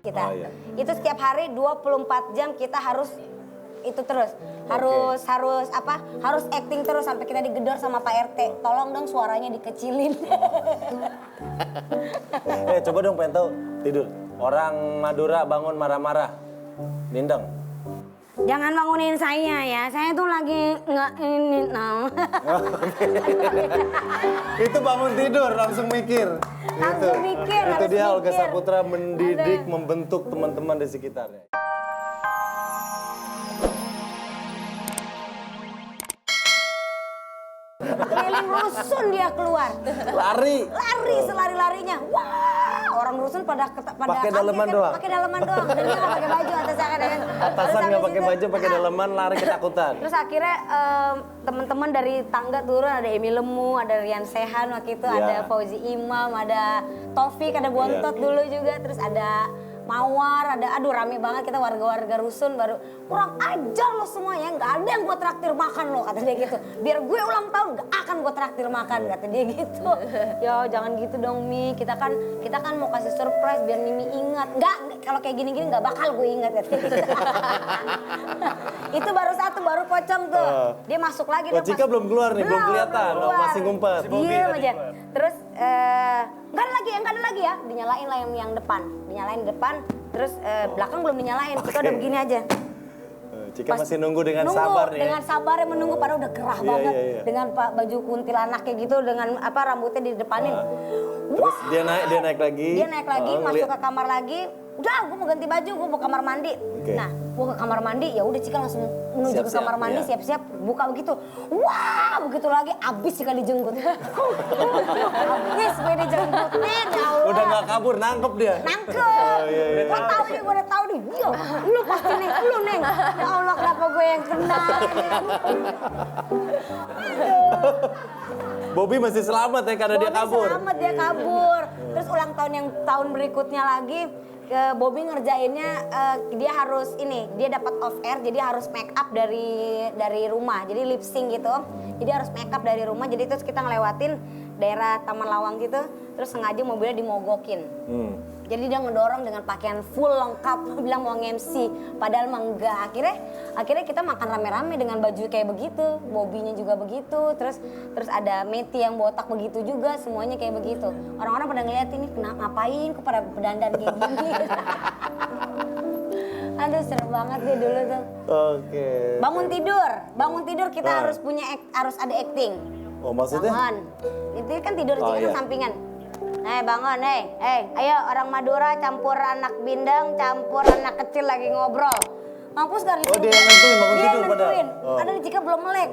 kita. Oh, iya. Itu setiap hari 24 jam kita harus itu terus. Harus acting terus sampai kita digedor sama Pak RT. Tolong dong suaranya dikecilin. Coba dong pengen tahu tidur. Orang Madura bangun marah-marah. Nindeng. Jangan bangunin saya ya, saya tuh lagi nggak ini Itu bangun tidur langsung mikir. Langsung mikir, Itu harus dia Olga mikir. Saputra mendidik, membentuk teman-teman di sekitarnya. Keliling rusun dia keluar. Lari. Lari selari-larinya. Wah, orang rusun pada Pakai daleman kaget, doang. Pakai daleman doang. Dan dia nggak pakai baju atasnya kan. Atasan nggak pakai baju, pakai daleman, lari ketakutan. Terus akhirnya teman-teman dari tangga turun, ada Emi Lemu, ada Rian Sehan waktu itu, Iya. ada Fauzi Imam, ada Taufik, ada Bontot Iya. dulu juga, terus ada Mawar, ada aduh rame banget kita warga-warga rusun baru kurang ajar lo semuanya, nggak ada yang gue traktir makan lo kata dia gitu. Biar gue ulang tahun nggak akan gue traktir makan kata dia gitu. Yo jangan gitu dong Mi, kita kan mau kasih surprise biar Mimi ingat. Nggak kalau kayak gini-gini nggak bakal gue ingat kata dia gitu. Itu baru satu baru pocong tuh. Dia masuk lagi. Oh, Cika belum keluar nih, belum kelihatan, masih ngumpet. Diam aja. Terus nggak ada lagi ya, dinyalain lah yang depan, dinyalain depan, terus belakang belum dinyalain, kita udah begini aja. Cika masih nunggu dengan sabar nih. Dengan sabar ya menunggu, padahal udah gerah banget. Iya. Dengan baju kuntilanak kayak gitu, dengan rambutnya di depanin. Terus dia naik lagi. Dia naik lagi, masuk ke kamar lagi. Udah, gue mau ganti baju, gue mau kamar mandi. Oke. Nah, gue ke kamar mandi, ya udah Cika langsung menuju ke Siap-siap, kamar mandi, iya. siap-siap, buka begitu. Wah, begitu lagi, abis Cika dijenggut. Abis gue dijenggutin, ya Allah. Udah nggak kabur, nangkep dia. Nangkep. iya. Gue tahu nih, gue udah tahu nih. Yo, lu pasti Neng, lu Neng. Ya Allah, kenapa gue yang kena? Bobby masih selamat ya karena dia kabur. Selamat dia kabur. Terus ulang tahun yang tahun berikutnya lagi, Bobby ngerjainnya dia harus dia dapat off air, jadi harus make up dari rumah, jadi lip sync gitu. Jadi harus make up dari rumah, jadi terus kita ngelewatin daerah Taman Lawang gitu, terus sengaja mobilnya dimogokin. Jadi dia ngedorong dengan pakaian full lengkap, bilang mau nge-MC, padahal mah enggak. Akhirnya kita makan rame-rame dengan baju kayak begitu, Bobby-nya juga begitu, terus ada Meti yang botak begitu juga, semuanya kayak begitu. Orang-orang pada ngeliat ini ngapain kok pada berdandan kayak gini. Aduh seru banget deh dulu tuh. Oke. Bangun tidur kita harus ada acting. Oh maksudnya? Bangun. Itu kan tidur Oh, kan iya. sampingan. Bangun, ayo orang Madura campur anak bindeng, campur anak kecil lagi ngobrol. Mampus gak? Oh dia yang nentuin bangun Dia tidur yang padahal. nentuin. Oh. Padahal Cika belum melek.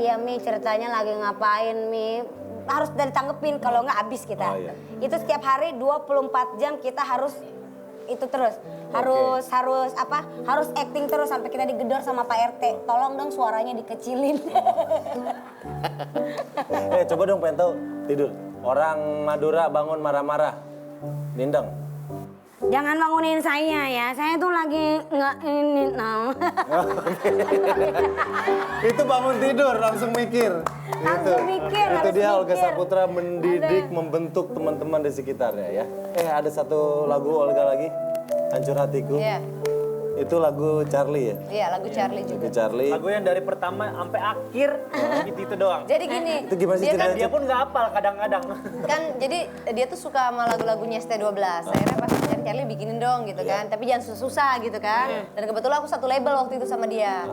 Iya Mi ceritanya lagi ngapain Mi? Harus dari tanggepin kalau nggak habis kita. Oh, iya. Itu setiap hari 24 jam kita harus itu terus. Harus acting terus sampai kita digedor sama Pak RT. Tolong dong suaranya dikecilin. Coba dong pengen tahu tidur. Orang Madura bangun marah-marah. Nindeng. Jangan bangunin saya ya, saya tuh lagi nggak ini Itu bangun tidur langsung mikir. Langsung mikir, Itu harus dia Olga mikir. Saputra mendidik, membentuk teman-teman di sekitarnya ya. Ada satu lagu Olga lagi, Hancur Hatiku. Iya. Itu lagu Charlie ya? Iya, lagu Charlie juga. Lagu Charlie. Lagu yang dari pertama sampai akhir gitu doang. Jadi gini, Itu gimana sih dia kan ceritanya? Dia pun nggak hafal kadang-kadang. kan jadi dia tuh suka sama lagu-lagunya ST12. Akhirnya pas cari Charlie bikinin dong gitu kan. Tapi jangan susah-susah gitu kan. Dan kebetulan aku satu label waktu itu sama dia,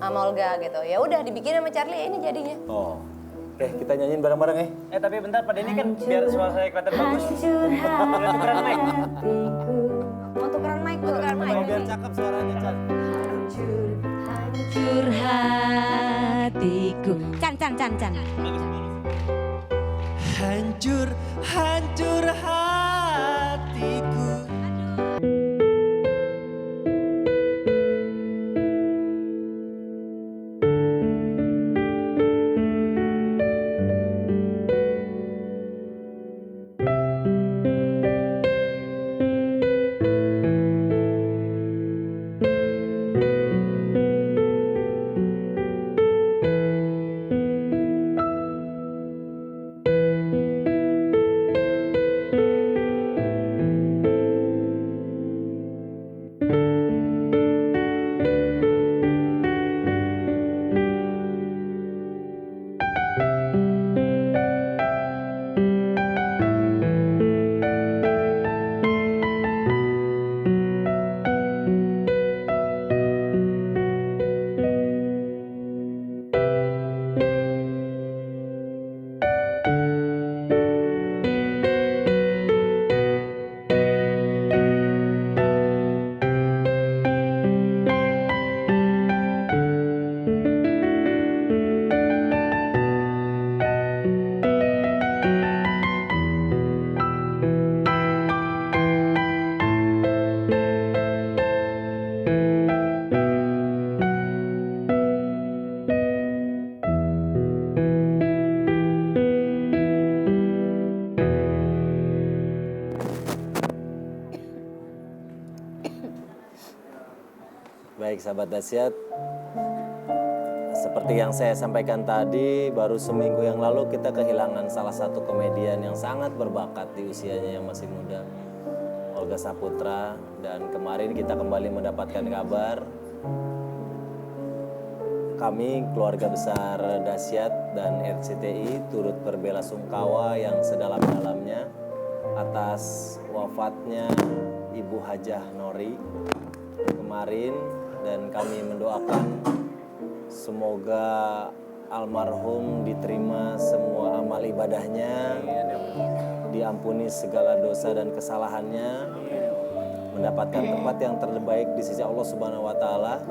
sama Olga gitu. Ya udah dibikinin sama Charlie, ini jadinya. Oh. Oke, kita nyanyiin bareng-bareng ya. Tapi bentar pada ini kan biar suara saya kelihatan bagus. Udah tukeran mic. Mau tukeran mic tuh. Biar cakep suaranya, Chan. Hancur hatiku. Can. Hancur, hancur hatiku. Baik sahabat dahsyat, seperti yang saya sampaikan tadi, baru seminggu yang lalu kita kehilangan salah satu komedian yang sangat berbakat di usianya yang masih muda, Olga Saputra. Dan kemarin kita kembali mendapatkan kabar, kami keluarga besar Dahsyat dan RCTI turut berbelasungkawa yang sedalam-dalamnya atas wafatnya Ibu Hajah Nori kemarin, dan kami mendoakan semoga almarhum diterima semua amal ibadahnya, diampuni segala dosa dan kesalahannya, mendapatkan tempat yang terbaik di sisi Allah Subhanahu wa taala,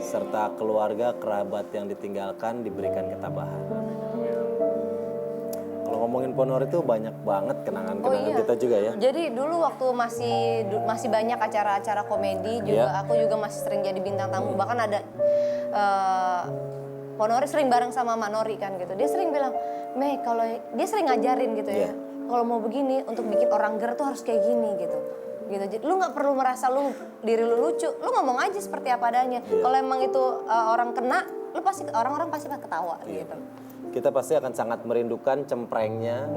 serta keluarga kerabat yang ditinggalkan diberikan ketabahan. Kalau ngomongin Ponor itu banyak banget kenangan-kenangan kita juga ya. Jadi dulu waktu masih banyak acara-acara komedi juga, aku juga masih sering jadi bintang tamu. Bahkan ada Ponori sering bareng sama Mak Nori kan gitu. Dia sering bilang, "Mei, kalau dia sering ngajarin gitu ya. Kalau mau begini untuk bikin orang ger tuh harus kayak gini gitu." Gitu. Lu nggak perlu merasa diri lu lucu, lu ngomong aja seperti apa adanya. Kalau emang itu orang kena, lu pasti orang-orang pasti ketawa gitu. Kita pasti akan sangat merindukan cemprengnya,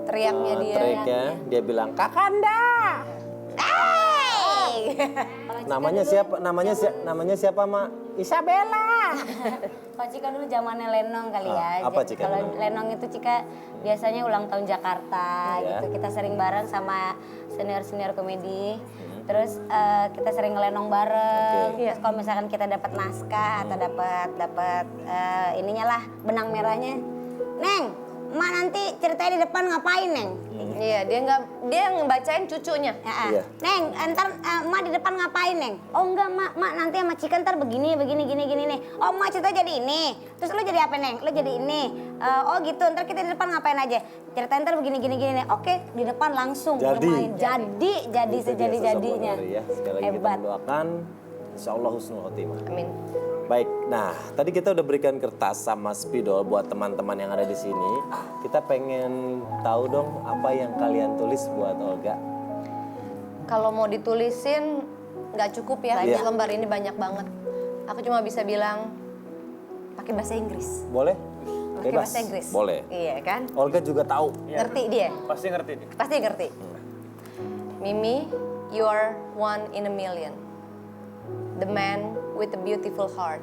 Teriaknya dia. teriaknya, dia bilang Kakanda. Hey! Namanya siapa? Namanya siapa, Mak? Isabella. Kalau Cika dulu zamannya Lenong kali ya. Apa Cika Kalau dulu? Lenong itu Cika biasanya ulang tahun Jakarta gitu. Kita sering bareng sama senior-senior komedi. Terus kita sering ngelenong bareng. Terus kalau misalkan kita dapat naskah atau dapat ininya lah benang merahnya. Neng, Mak nanti ceritanya di depan ngapain, Neng? Iya, dia ngebacain cucunya. Iya. Neng, ntar Mak di depan ngapain, Neng? Oh enggak, Mak nanti sama Cika ntar begini nih. Oh, Mak cerita jadi ini. Terus lu jadi apa, Neng? Lu jadi ini. Oh gitu, ntar kita di depan ngapain aja? Cerita ntar begini nih. Oke, di depan langsung bermain. Jadi sejadi-jadinya. Ya. Sekali lagi kita Hebat. mendoakan insya Allah husnul khotimah. Amin. Baik, nah tadi kita udah berikan kertas sama spidol buat teman-teman yang ada di sini. Kita pengen tahu dong apa yang kalian tulis buat Olga. Kalau mau ditulisin nggak cukup ya, lembar ini banyak banget. Aku cuma bisa bilang pakai bahasa Inggris. Boleh? Pakai Bebas? bahasa Inggris. Boleh. Iya kan? Olga juga tahu. Ngerti dia? Pasti ngerti dia. Pasti ngerti. Mimi, you are one in a million. The man with a beautiful heart.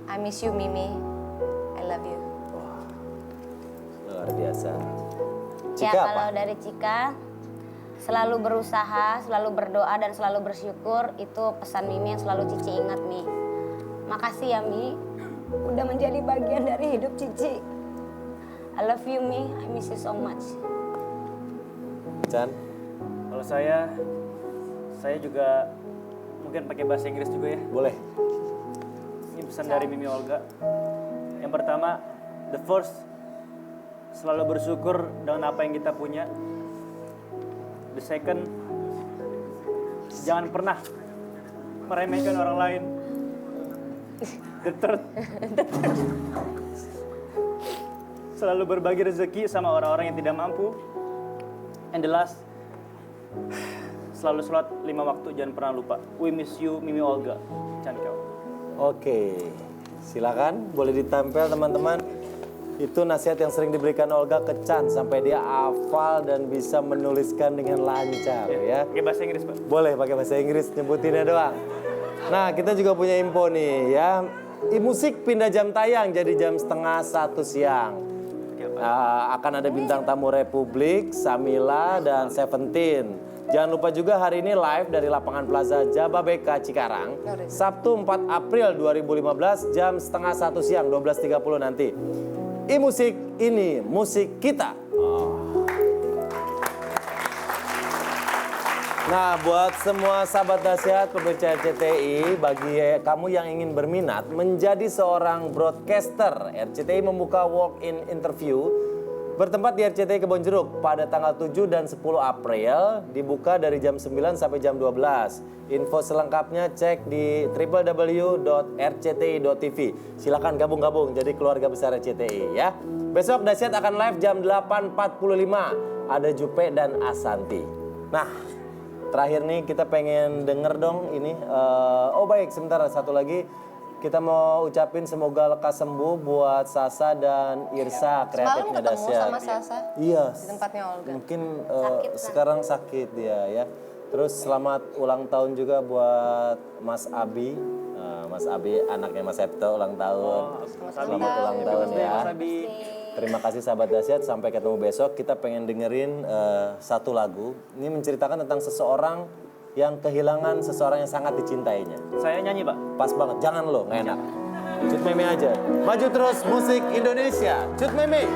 I miss you, Mimi. I love you. Luar biasa. Ya Cika kalau apa? dari Cika, selalu berusaha, selalu berdoa dan selalu bersyukur, itu pesan Mimi yang selalu Cici ingat, Mi. Makasih ya, Mi, udah menjadi bagian dari hidup Cici. I love you, Mi. I miss you so much. Chan? Kalau saya juga mungkin pakai bahasa Inggris juga ya. Boleh. Ini pesan dari Mimi Olga. Yang pertama, the first, selalu bersyukur dengan apa yang kita punya. The second, jangan pernah meremehkan orang lain. The third, selalu berbagi rezeki sama orang-orang yang tidak mampu. And the last, selalu sholat 5 waktu, jangan pernah lupa. We miss you, Mimi Olga. Cankau. Oke, silakan boleh ditempel teman-teman. Itu nasihat yang sering diberikan Olga ke Chan sampai dia hafal dan bisa menuliskan dengan lancar ya. Pakai bahasa Inggris, Pak. Boleh pakai bahasa Inggris, nyebutinnya doang. Nah, kita juga punya info nih ya. Musik pindah jam tayang jadi jam 12:30 siang. Akan ada bintang tamu Republik, Samila, dan Seventeen. Jangan lupa juga hari ini live dari lapangan Plaza Jababeka Cikarang. Sabtu 4 April 2015 jam 12:30 siang, 12:30 nanti. Musik ini musik kita. Nah, buat semua sahabat dahsyat pemirsa RCTI, bagi kamu yang ingin berminat menjadi seorang broadcaster, RCTI membuka walk-in interview bertempat di RCTI Kebonjeruk pada tanggal 7 dan 10 April, dibuka dari jam 9 sampai jam 12. Info selengkapnya cek di www.rcti.tv. Silakan gabung-gabung jadi keluarga besar RCTI ya. Besok dahsyat akan live jam 8.45. Ada Jupe dan Asanti. Nah, terakhir nih kita pengen denger dong ini. Oh baik, sebentar satu lagi. Kita mau ucapin semoga lekas sembuh buat Sasa dan Irsa, Semalam kreatifnya ketemu dahsyat. sama Sasa Iya. di tempatnya Olga. Mungkin sekarang sakit dia ya. Terus selamat ulang tahun juga buat Mas Abi. Mas Abi anaknya Mas Septo ulang tahun. Selamat ulang tahun ya. Terima kasih sahabat dahsyat, sampai ketemu besok. Kita pengen dengerin satu lagu. Ini menceritakan tentang seseorang yang kehilangan seseorang yang sangat dicintainya. Saya nyanyi, Pak. Pas banget, jangan lo, nggak enak. Cut Meme aja. Maju terus musik Indonesia. Cut Meme.